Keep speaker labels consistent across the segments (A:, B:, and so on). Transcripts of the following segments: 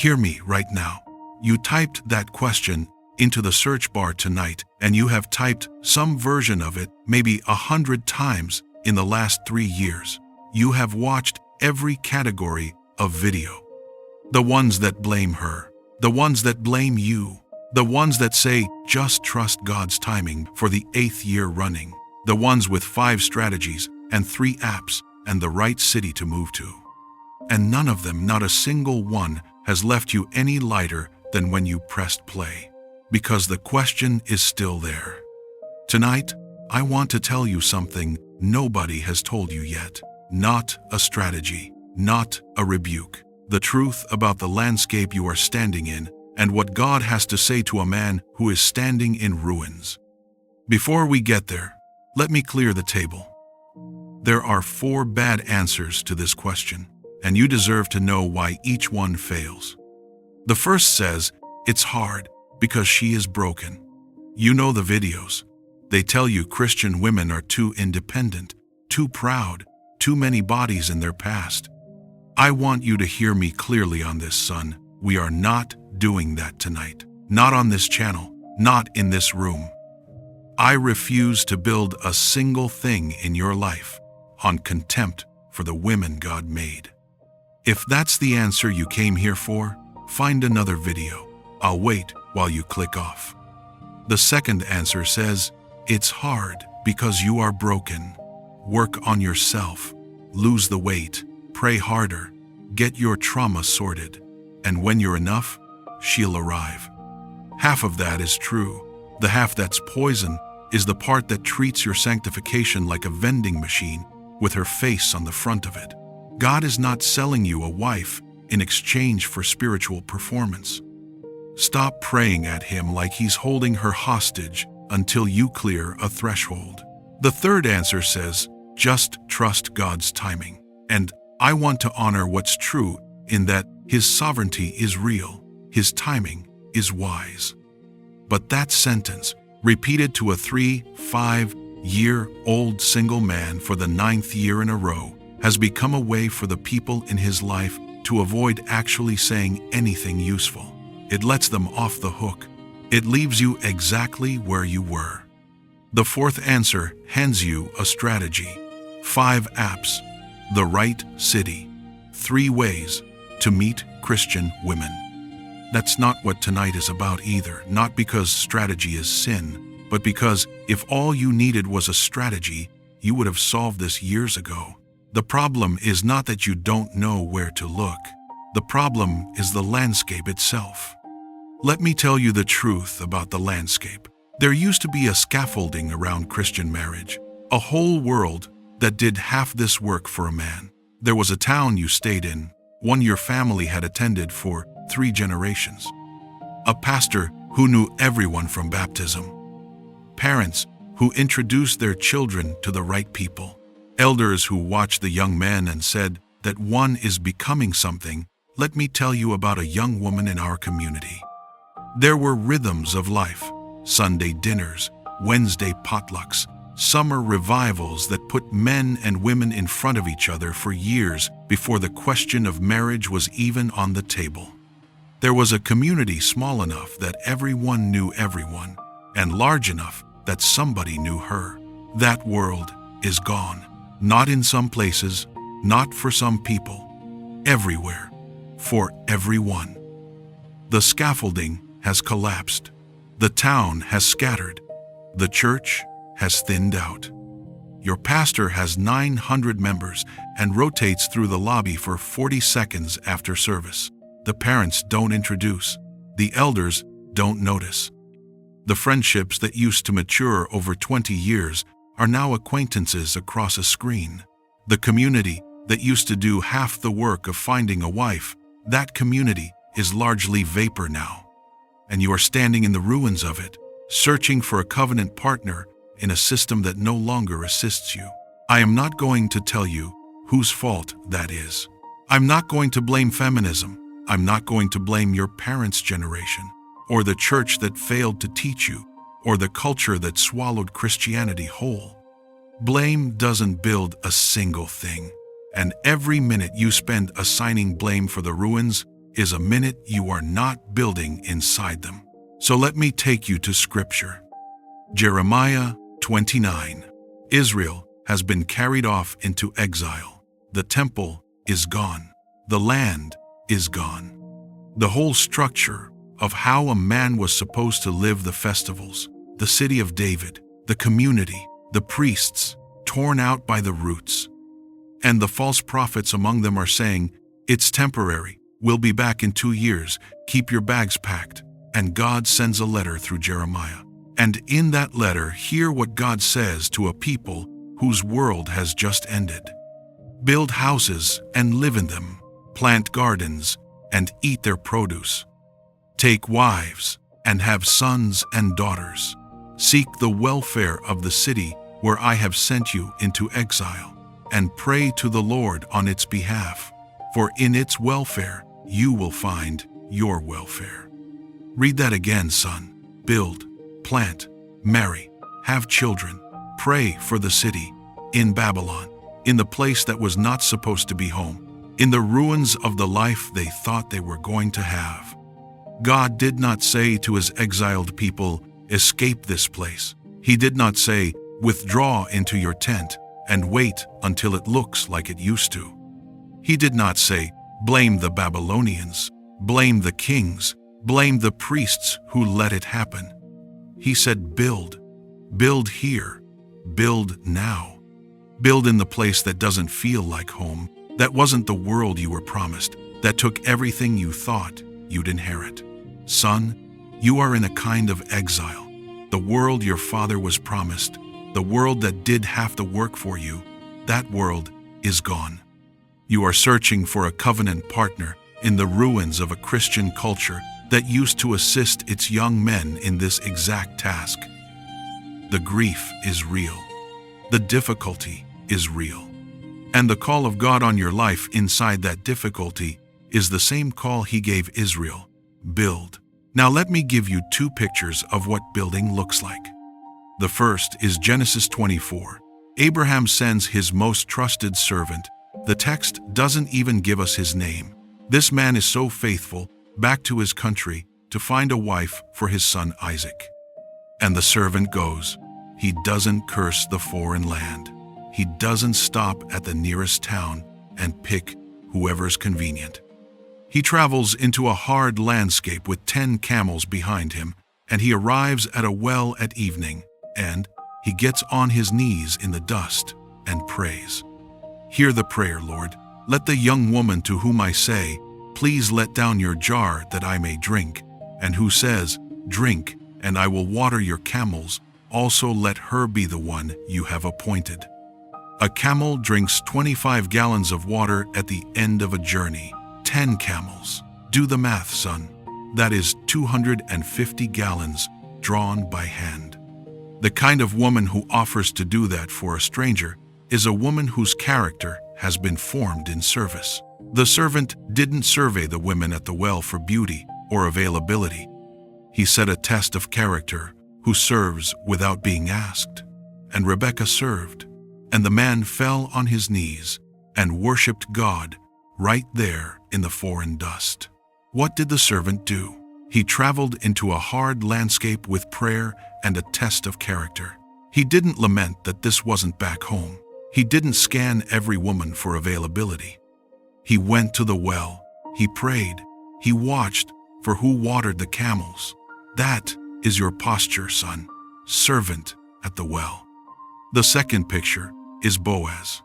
A: Hear me right now. You typed that question into the search bar tonight, and you have typed some version of it maybe 100 times in the last 3 years. You have watched every category of video. The ones that blame her, the ones that blame you, the ones that say, just trust God's timing for the 8th year running, the ones with 5 strategies and 3 apps and the right city to move to. And none of them, not a single one, has left you any lighter than when you pressed play. Because the question is still there. Tonight, I want to tell you something nobody has told you yet. Not a strategy, not a rebuke. The truth about the landscape you are standing in and what God has to say to a man who is standing in ruins. Before we get there, let me clear the table. There are 4 bad answers to this question, and you deserve to know why each one fails. The first says, it's hard because she is broken. You know the videos. They tell you Christian women are too independent, too proud, too many bodies in their past. I want you to hear me clearly on this, son. We are not doing that tonight. Not on this channel, not in this room. I refuse to build a single thing in your life on contempt for the women God made. If that's the answer you came here for, find another video. I'll wait while you click off. The second answer says, it's hard because you are broken. Work on yourself. Lose the weight. Pray harder. Get your trauma sorted. And when you're enough, she'll arrive. Half of that is true. The half that's poison is the part that treats your sanctification like a vending machine with her face on the front of it. God is not selling you a wife in exchange for spiritual performance. Stop praying at him like he's holding her hostage until you clear a threshold. The third answer says, just trust God's timing. And I want to honor what's true in that his sovereignty is real, his timing is wise. But that sentence, repeated to a 3-5-year-old single man for the 9th year in a row, has become a way for the people in his life to avoid actually saying anything useful. It lets them off the hook. It leaves you exactly where you were. The fourth answer hands you a strategy. 5 apps, the right city, 3 ways to meet Christian women. That's not what tonight is about either, not because strategy is sin, but because if all you needed was a strategy, you would have solved this years ago. The problem is not that you don't know where to look. The problem is the landscape itself. Let me tell you the truth about the landscape. There used to be a scaffolding around Christian marriage, a whole world that did half this work for a man. There was a town you stayed in, one your family had attended for 3 generations. A pastor who knew everyone from baptism. Parents who introduced their children to the right people. Elders who watched the young men and said that one is becoming something. Let me tell you about a young woman in our community. There were rhythms of life, Sunday dinners, Wednesday potlucks, summer revivals that put men and women in front of each other for years before the question of marriage was even on the table. There was a community small enough that everyone knew everyone, and large enough that somebody knew her. That world is gone. Not in some places, not for some people. Everywhere, for everyone. The scaffolding has collapsed. The town has scattered. The church has thinned out. Your pastor has 900 members and rotates through the lobby for 40 seconds after service. The parents don't introduce. The elders don't notice. The friendships that used to mature over 20 years are now acquaintances across a screen. The community that used to do half the work of finding a wife, that community is largely vapor now. And you are standing in the ruins of it, searching for a covenant partner in a system that no longer assists you. I am not going to tell you whose fault that is. I'm not going to blame feminism. I'm not going to blame your parents' generation, or the church that failed to teach you, or the culture that swallowed Christianity whole. Blame doesn't build a single thing, and every minute you spend assigning blame for the ruins is a minute you are not building inside them. So let me take you to Scripture. Jeremiah 29. Israel has been carried off into exile. The temple is gone. The land is gone. The whole structure of how a man was supposed to live, the festivals, the city of David, the community, the priests, torn out by the roots. And the false prophets among them are saying, "It's temporary. We'll be back in 2 years. Keep your bags packed." And God sends a letter through Jeremiah. And in that letter, hear what God says to a people whose world has just ended. Build houses and live in them. Plant gardens and eat their produce. Take wives and have sons and daughters. Seek the welfare of the city where I have sent you into exile, and pray to the Lord on its behalf, for in its welfare you will find your welfare. Read that again, son. Build, plant, marry, have children, pray for the city, in Babylon, in the place that was not supposed to be home, in the ruins of the life they thought they were going to have. God did not say to his exiled people, "Escape this place." He did not say, "Withdraw into your tent and wait until it looks like it used to." He did not say, "Blame the Babylonians, blame the kings, blame the priests who let it happen." He said, "Build. Build here. Build now. Build in the place that doesn't feel like home, that wasn't the world you were promised, that took everything you thought you'd inherit." Son, you are in a kind of exile. The world your father was promised, the world that did half the work for you, that world is gone. You are searching for a covenant partner in the ruins of a Christian culture that used to assist its young men in this exact task. The grief is real. The difficulty is real. And the call of God on your life inside that difficulty is the same call he gave Israel: build. Now let me give you 2 pictures of what building looks like. The first is Genesis 24. Abraham sends his most trusted servant. The text doesn't even give us his name. This man is so faithful back to his country to find a wife for his son Isaac. And the servant goes. He doesn't curse the foreign land. He doesn't stop at the nearest town and pick whoever's convenient. He travels into a hard landscape with 10 camels behind him, and he arrives at a well at evening, and he gets on his knees in the dust and prays. Hear the prayer, Lord. Let the young woman to whom I say, "Please let down your jar that I may drink," and who says, "Drink, and I will water your camels," also let her be the one you have appointed. A camel drinks 25 gallons of water at the end of a journey. 10 camels. Do the math, son. That is 250 gallons drawn by hand. The kind of woman who offers to do that for a stranger is a woman whose character has been formed in service. The servant didn't survey the women at the well for beauty or availability. He set a test of character who serves without being asked. And Rebekah served, and the man fell on his knees and worshipped God right there in the foreign dust. What did the servant do? He traveled into a hard landscape with prayer and a test of character. He didn't lament that this wasn't back home. He didn't scan every woman for availability. He went to the well. He prayed. He watched for who watered the camels. That is your posture, son. Servant at the well. The second picture is Boaz.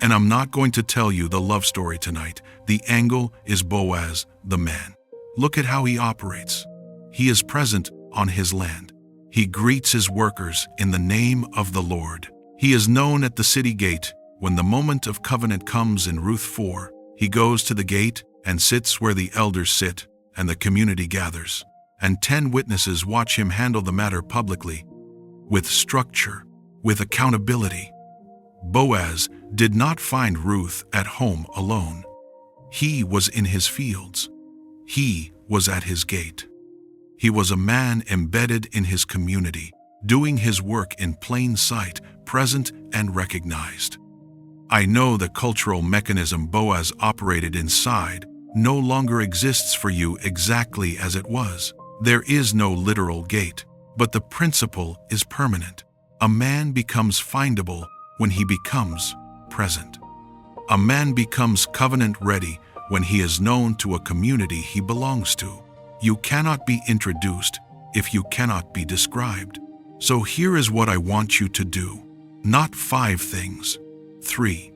A: And I'm not going to tell you the love story tonight. The angle is Boaz, the man. Look at how he operates. He is present on his land. He greets his workers in the name of the Lord. He is known at the city gate. When the moment of covenant comes in Ruth 4, he goes to the gate and sits where the elders sit and the community gathers. And 10 witnesses watch him handle the matter publicly, with structure, with accountability. Boaz did not find Ruth at home alone. He was in his fields. He was at his gate. He was a man embedded in his community, doing his work in plain sight, present and recognized. I know the cultural mechanism Boaz operated inside no longer exists for you exactly as it was. There is no literal gate, but the principle is permanent. A man becomes findable when he becomes present. A man becomes covenant ready when he is known to a community he belongs to. You cannot be introduced if you cannot be described. So here is what I want you to do. Not 5 things. 3.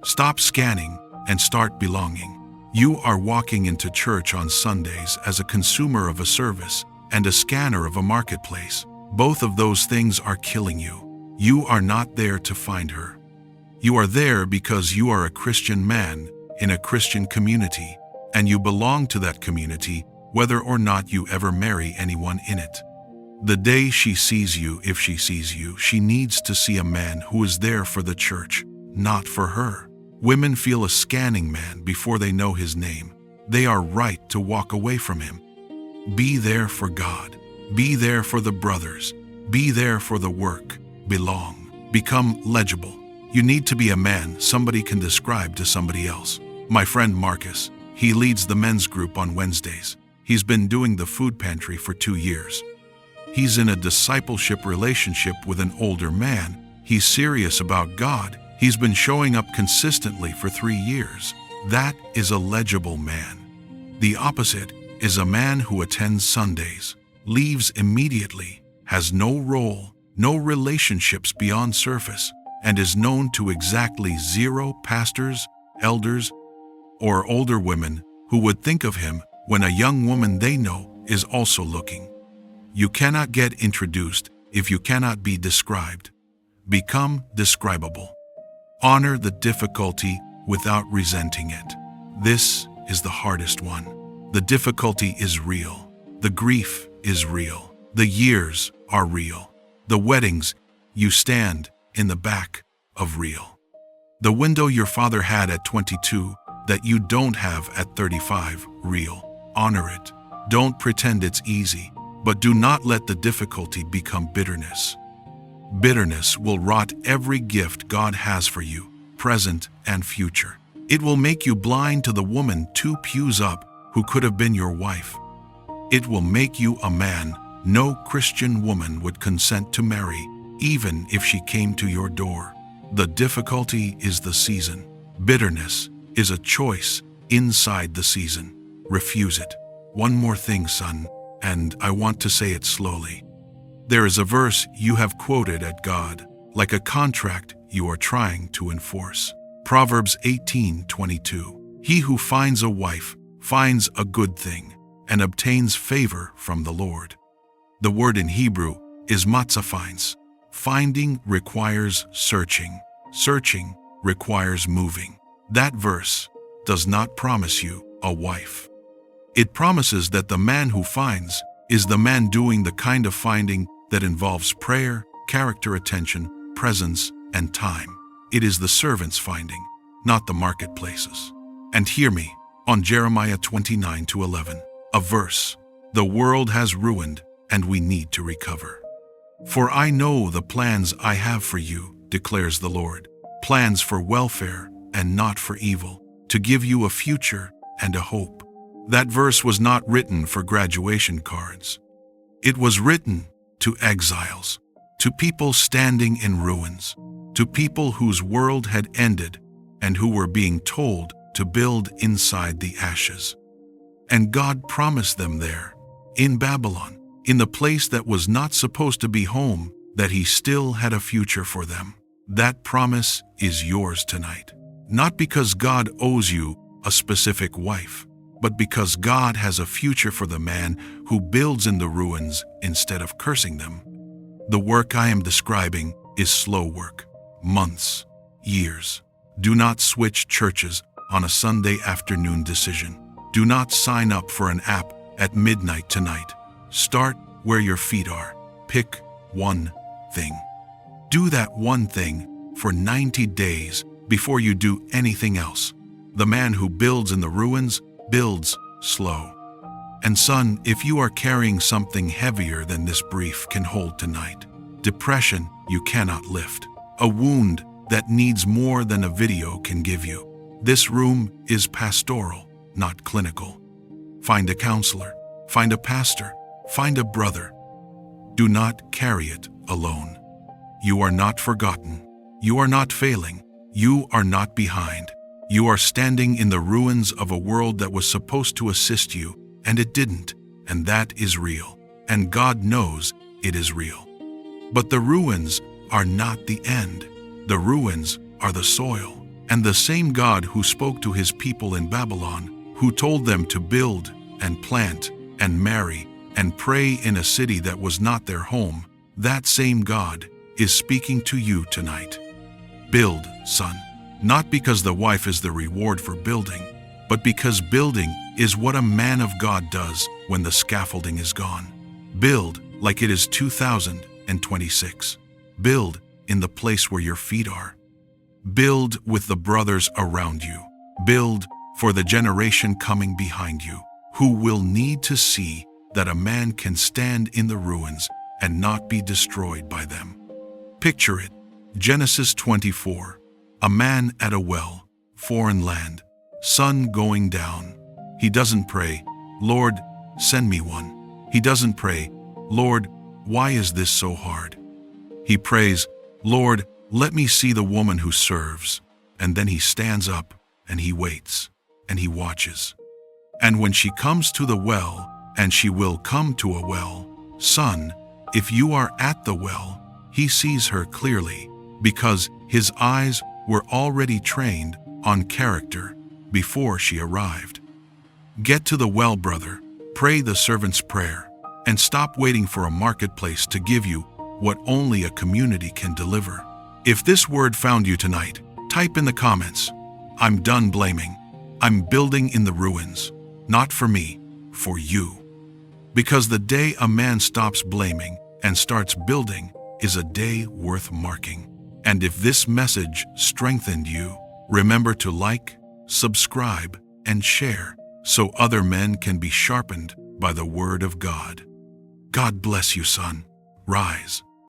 A: Stop scanning and start belonging. You are walking into church on Sundays as a consumer of a service and a scanner of a marketplace. Both of those things are killing you. You are not there to find her. You are there because you are a Christian man in a Christian community, and you belong to that community whether or not you ever marry anyone in it. The day she sees you, if she sees you, she needs to see a man who is there for the church, not for her. Women feel a scanning man before they know his name. They are right to walk away from him. Be there for God. Be there for the brothers. Be there for the work. Belong. Become legible. You need to be a man somebody can describe to somebody else. My friend Marcus, he leads the men's group on Wednesdays. He's been doing the food pantry for 2 years. He's in a discipleship relationship with an older man. He's serious about God. He's been showing up consistently for 3 years. That is a legible man. The opposite is a man who attends Sundays, leaves immediately, has no role, no relationships beyond surface, and is known to exactly 0 pastors, elders, or older women who would think of him when a young woman they know is also looking. You cannot get introduced if you cannot be described. Become describable. Honor the difficulty without resenting it. This is the hardest one. The difficulty is real. The grief is real. The years are real. The weddings you stand in the back of real. The window your father had at 22 that you don't have at 35, real. Honor it. Don't pretend it's easy, but do not let the difficulty become bitterness. Bitterness will rot every gift God has for you, present and future. It will make you blind to the woman 2 pews up who could have been your wife. It will make you a man no Christian woman would consent to marry, even if she came to your door. The difficulty is the season. Bitterness is a choice inside the season. Refuse it. One more thing, son, and I want to say it slowly. There is a verse you have quoted at God, like a contract you are trying to enforce. Proverbs 18:22. He who finds a wife finds a good thing and obtains favor from the Lord. The word in Hebrew is matzafines. Finding requires searching. Searching requires moving. That verse does not promise you a wife. It promises that the man who finds is the man doing the kind of finding that involves prayer, character attention, presence, and time. It is the servant's finding, not the marketplace's. And hear me, on Jeremiah 29:11, a verse, the world has ruined and we need to recover. For I know the plans I have for you, declares the Lord, plans for welfare and not for evil, to give you a future and a hope. That verse was not written for graduation cards. It was written to exiles, to people standing in ruins, to people whose world had ended and who were being told to build inside the ashes. And God promised them there, in Babylon, in the place that was not supposed to be home, that He still had a future for them. That promise is yours tonight. Not because God owes you a specific wife, but because God has a future for the man who builds in the ruins instead of cursing them. The work I am describing is slow work, months, years. Do not switch churches on a Sunday afternoon decision. Do not sign up for an app at midnight tonight. Start where your feet are. Pick one thing. Do that one thing for 90 days before you do anything else. The man who builds in the ruins builds slow. And son, if you are carrying something heavier than this brief can hold tonight, depression you cannot lift, a wound that needs more than a video can give you, this room is pastoral. not clinical. Find a counselor, find a pastor, find a brother. Do not carry it alone. You are not forgotten. You are not failing. You are not behind. You are standing in the ruins of a world that was supposed to assist you, and it didn't, and that is real. And God knows it is real. But the ruins are not the end. The ruins are the soil. And the same God who spoke to his people in Babylon, who told them to build and plant and marry and pray in a city that was not their home, that same God is speaking to you tonight. Build, son, not because the wife is the reward for building, but because building is what a man of God does when the scaffolding is gone. Build like it is 2026. Build in the place where your feet are. Build with the brothers around you. Build for the generation coming behind you, who will need to see that a man can stand in the ruins and not be destroyed by them. Picture it. Genesis 24. A man at a well, foreign land, sun going down. He doesn't pray, Lord, send me one. He doesn't pray, Lord, why is this so hard? He prays, Lord, let me see the woman who serves. And then he stands up and he waits and he watches. And when she comes to the well, and she will come to a well, son, if you are at the well, he sees her clearly, because his eyes were already trained on character before she arrived. Get to the well, brother, pray the servant's prayer, and stop waiting for a marketplace to give you what only a community can deliver. If this word found you tonight, type in the comments, I'm done blaming. I'm building in the ruins, not for me, for you. Because the day a man stops blaming and starts building is a day worth marking. And if this message strengthened you, remember to like, subscribe, and share so other men can be sharpened by the word of God. God bless you, son. Rise.